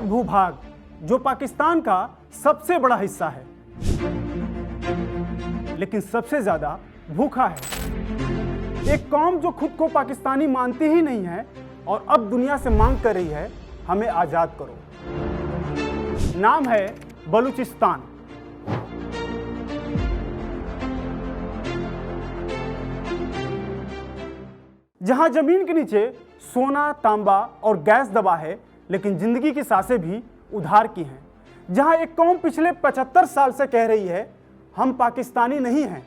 भूभाग जो पाकिस्तान का सबसे बड़ा हिस्सा है, लेकिन सबसे ज्यादा भूखा है। एक कौम जो खुद को पाकिस्तानी मानती ही नहीं है और अब दुनिया से मांग कर रही है, हमें आजाद करो। नाम है बलूचिस्तान। जहां जमीन के नीचे सोना, तांबा और गैस दबा है, लेकिन जिंदगी की सांसें भी उधार की हैं। जहां एक कौम पिछले 75 साल से कह रही है, हम पाकिस्तानी नहीं हैं,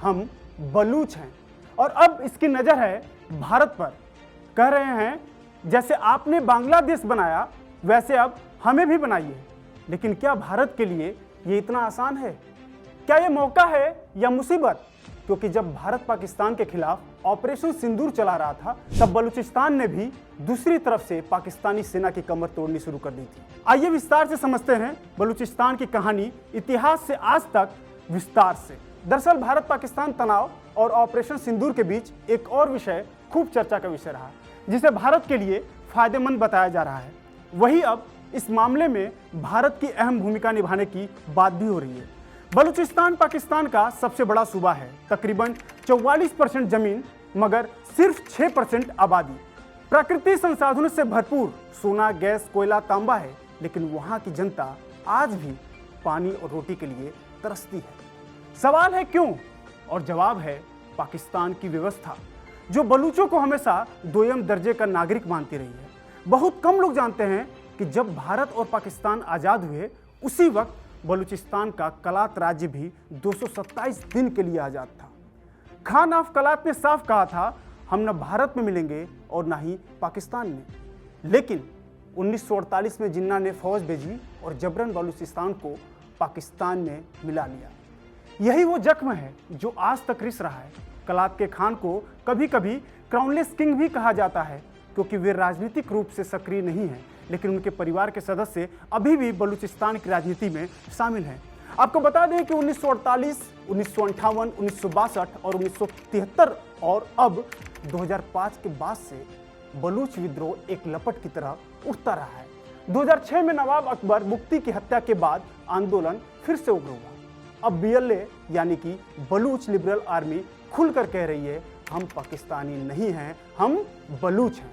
हम बलूच हैं, और अब इसकी नजर है भारत पर। कह रहे हैं जैसे आपने बांग्लादेश बनाया वैसे अब हमें भी बनाइए। लेकिन क्या भारत के लिए ये इतना आसान है? क्या ये मौका है या मुसीबत? क्योंकि जब भारत पाकिस्तान के खिलाफ ऑपरेशन सिंदूर चला रहा था, तब बलूचिस्तान ने भी दूसरी तरफ से पाकिस्तानी सेना की कमर तोड़नी शुरू कर दी थी। आइए विस्तार से समझते हैं बलूचिस्तान की कहानी, इतिहास से आज तक विस्तार से। दरअसल भारत पाकिस्तान तनाव और ऑपरेशन सिंदूर के बीच एक और विषय खूब चर्चा का विषय रहा, जिसे भारत के लिए फायदेमंद बताया जा रहा है। वही अब इस मामले में भारत की अहम भूमिका निभाने की बात भी हो रही है। बलूचिस्तान पाकिस्तान का सबसे बड़ा सूबा है, तकरीबन 44% जमीन मगर सिर्फ 6% आबादी। प्राकृतिक संसाधनों से भरपूर सोना, गैस, कोयला, तांबा है, लेकिन वहां की जनता आज भी पानी और रोटी के लिए तरसती है। सवाल है क्यों? और जवाब है पाकिस्तान की व्यवस्था, जो बलूचों को हमेशा दोयम दर्जे का नागरिक मानती रही है। बहुत कम लोग जानते हैं कि जब भारत और पाकिस्तान आजाद हुए, उसी वक्त बलूचिस्तान का कलात राज्य भी 227 दिन के लिए आजाद था। खान ऑफ कलात ने साफ कहा था, हम न भारत में मिलेंगे और न ही पाकिस्तान में। लेकिन 1948 में जिन्ना ने फौज भेजी और जबरन बलूचिस्तान को पाकिस्तान में मिला लिया। यही वो जख्म है जो आज तक रिस रहा है। कलात के खान को कभी कभी क्राउनलेस किंग भी कहा जाता है, क्योंकि वे राजनीतिक रूप से सक्रिय नहीं हैं, लेकिन उनके परिवार के सदस्य अभी भी बलूचिस्तान की राजनीति में शामिल हैं। आपको बता दें कि 1948, 1958, 1962 और 1973 और अब 2005 के बाद से बलूच विद्रोह एक लपट की तरह उठता रहा है। 2006 में नवाब अकबर मुफ्ती की हत्या के बाद आंदोलन फिर से उग्र हुआ। अब BLA यानी कि बलूच लिबरल आर्मी खुलकर कह रही है, हम पाकिस्तानी नहीं हैं, हम बलूच हैं।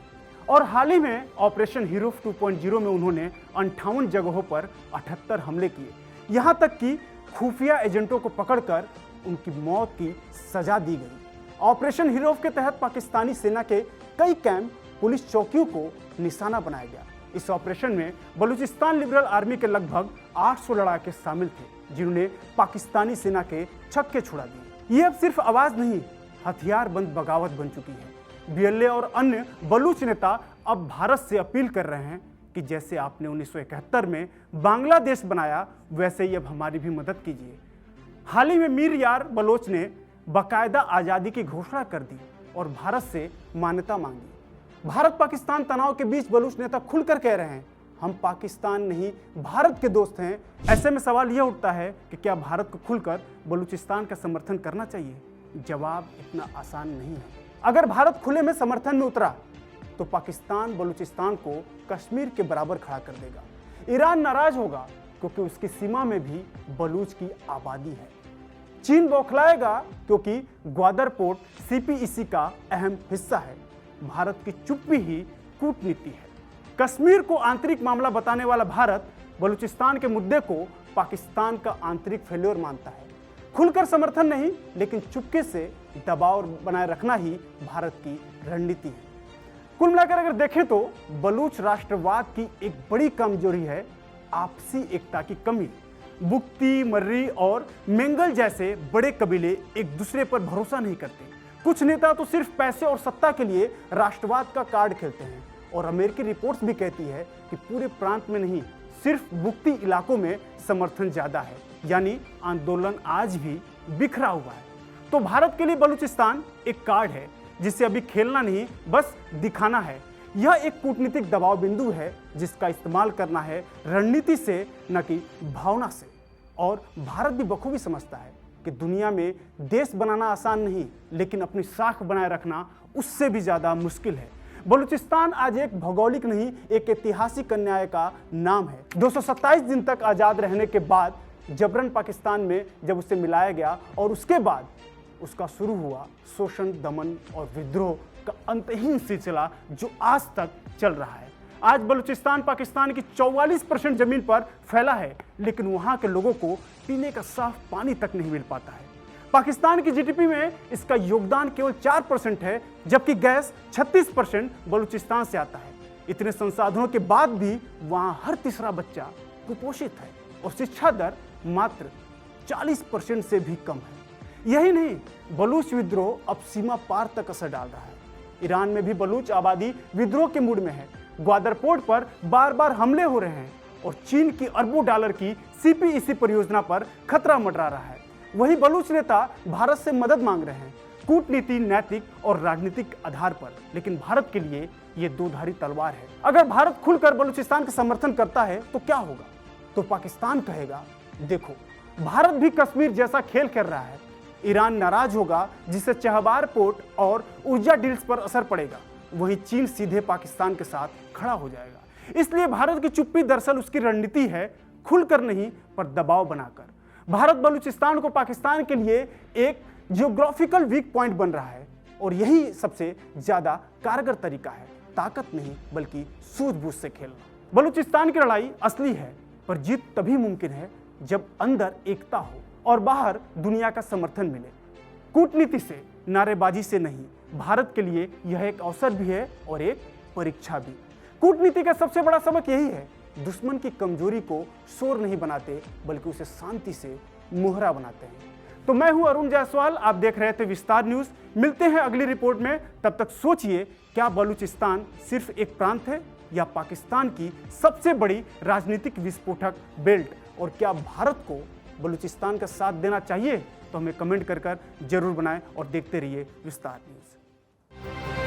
और हाल ही में ऑपरेशन हीरो 2.0 में उन्होंने 58 जगहों पर 78 हमले किए। यहाँ तक कि खुफिया एजेंटों को पकड़कर उनकी मौत की सजा दी गई। ऑपरेशन हीरो के तहत पाकिस्तानी सेना के कई कैंप, पुलिस चौकियों को निशाना बनाया गया। इस ऑपरेशन में बलूचिस्तान लिबरल आर्मी के लगभग 800 लड़ाके शामिल थे, जिन्होंने पाकिस्तानी सेना के छक्के छुड़ा दिए। ये अब सिर्फ आवाज नहीं, हथियारबंद बगावत बन चुकी है। BLA और अन्य बलूच नेता अब भारत से अपील कर रहे हैं कि जैसे आपने 1971 में बांग्लादेश बनाया, वैसे ही अब हमारी भी मदद कीजिए। हाल ही में मीर यार बलोच ने बाकायदा आज़ादी की घोषणा कर दी और भारत से मान्यता मांगी। भारत पाकिस्तान तनाव के बीच बलूच नेता खुलकर कह रहे हैं, हम पाकिस्तान नहीं भारत के दोस्त हैं। ऐसे में सवाल यह उठता है कि क्या भारत को खुलकर बलूचिस्तान का समर्थन करना चाहिए? जवाब इतना आसान नहीं है। अगर भारत खुले में समर्थन में उतरा तो पाकिस्तान बलूचिस्तान को कश्मीर के बराबर खड़ा कर देगा। ईरान नाराज होगा क्योंकि उसकी सीमा में भी बलूच की आबादी है। चीन बौखलाएगा क्योंकि ग्वादर पोर्ट CPEC का अहम हिस्सा है। भारत की चुप्पी ही कूटनीति है। कश्मीर को आंतरिक मामला बताने वाला भारत बलूचिस्तान के मुद्दे को पाकिस्तान का आंतरिक फेल्योर मानता है। खुलकर समर्थन नहीं, लेकिन चुपके से दबाव बनाए रखना ही भारत की रणनीति है। कुल मिलाकर अगर देखें तो बलूच राष्ट्रवाद की एक बड़ी कमजोरी है आपसी एकता की कमी। बुक्ती, मर्री और मेंगल जैसे बड़े कबीले एक दूसरे पर भरोसा नहीं करते। कुछ नेता तो सिर्फ पैसे और सत्ता के लिए राष्ट्रवाद का कार्ड खेलते हैं, और अमेरिकी रिपोर्ट्स भी कहती है कि पूरे प्रांत में नहीं, सिर्फ बुक्ती इलाकों में समर्थन ज्यादा है, यानी आंदोलन आज भी बिखरा हुआ है। तो भारत के लिए बलूचिस्तान एक कार्ड है जिसे अभी खेलना नहीं, बस दिखाना है। यह एक कूटनीतिक दबाव बिंदु है जिसका इस्तेमाल करना है रणनीति से, न कि भावना से। और भारत भी बखूबी समझता है कि दुनिया में देश बनाना आसान नहीं, लेकिन अपनी साख बनाए रखना उससे भी ज्यादा मुश्किल है। बलूचिस्तान आज एक भौगोलिक नहीं, एक ऐतिहासिक अन्याय का नाम है। 227 दिन तक आज़ाद रहने के बाद जबरन पाकिस्तान में जब उसे मिलाया गया और उसके बाद उसका शुरू हुआ शोषण, दमन और विद्रोह का अंतहीन सिलसिला जो आज तक चल रहा है। आज बलूचिस्तान पाकिस्तान की 44% जमीन पर फैला है, लेकिन वहां के लोगों को पीने का साफ पानी तक नहीं मिल पाता है। पाकिस्तान की जीडीपी में इसका योगदान केवल 4% है, जबकि गैस 36% बलूचिस्तान से आता है। इतने संसाधनों के बाद भी वहां हर तीसरा बच्चा कुपोषित है और शिक्षा दर मात्र 40% से भी कम है। यही नहीं, बलूच विद्रोह अब सीमा पार तक असर डाल रहा है। ईरान में भी बलूच आबादी विद्रोह के मूड में है। ग्वादर पोर्ट पर बार बार हमले हो रहे हैं और चीन की अरबों डॉलर की सीपीईसी परियोजना पर खतरा मंडरा रहा है। वही बलूच नेता भारत से मदद मांग रहे हैं, कूटनीति, नैतिक और राजनीतिक आधार पर। लेकिन भारत के लिए ये दोधारी तलवार है। अगर भारत खुलकर बलूचिस्तान का समर्थन करता है तो क्या होगा? तो पाकिस्तान कहेगा, देखो भारत भी कश्मीर जैसा खेल खेल रहा है। ईरान नाराज होगा, जिससे चहबार पोर्ट और ऊर्जा डील्स पर असर पड़ेगा। वहीं चीन सीधे पाकिस्तान के साथ खड़ा हो जाएगा। इसलिए भारत की चुप्पी दरअसल उसकी रणनीति है, खुलकर नहीं पर दबाव बनाकर। भारत बलूचिस्तान को पाकिस्तान के लिए एक जियोग्राफिकल वीक पॉइंट बन रहा है और यही सबसे ज्यादा कारगर तरीका है, ताकत नहीं बल्कि सूझबूझ से खेलना। बलूचिस्तान की लड़ाई असली है, पर जीत तभी मुमकिन है जब अंदर एकता हो और बाहर दुनिया का समर्थन मिले। कूटनीति से, नारेबाजी से नहीं। भारत के लिए यह एक अवसर भी है और एक परीक्षा भी। कूटनीति का सबसे बड़ा सबक यही है, दुश्मन की कमजोरी को शोर नहीं बनाते बल्कि उसे शांति से मुहरा बनाते हैं। तो मैं हूं अरुण जायसवाल, आप देख रहे थे विस्तार न्यूज। मिलते हैं अगली रिपोर्ट में, तब तक सोचिए, क्या बलूचिस्तान सिर्फ एक प्रांत है या पाकिस्तान की सबसे बड़ी राजनीतिक विस्फोटक बेल्ट? और क्या भारत को बलूचिस्तान का साथ देना चाहिए? तो हमें कमेंट कर जरूर बनाएं और देखते रहिए विस्तार न्यूज।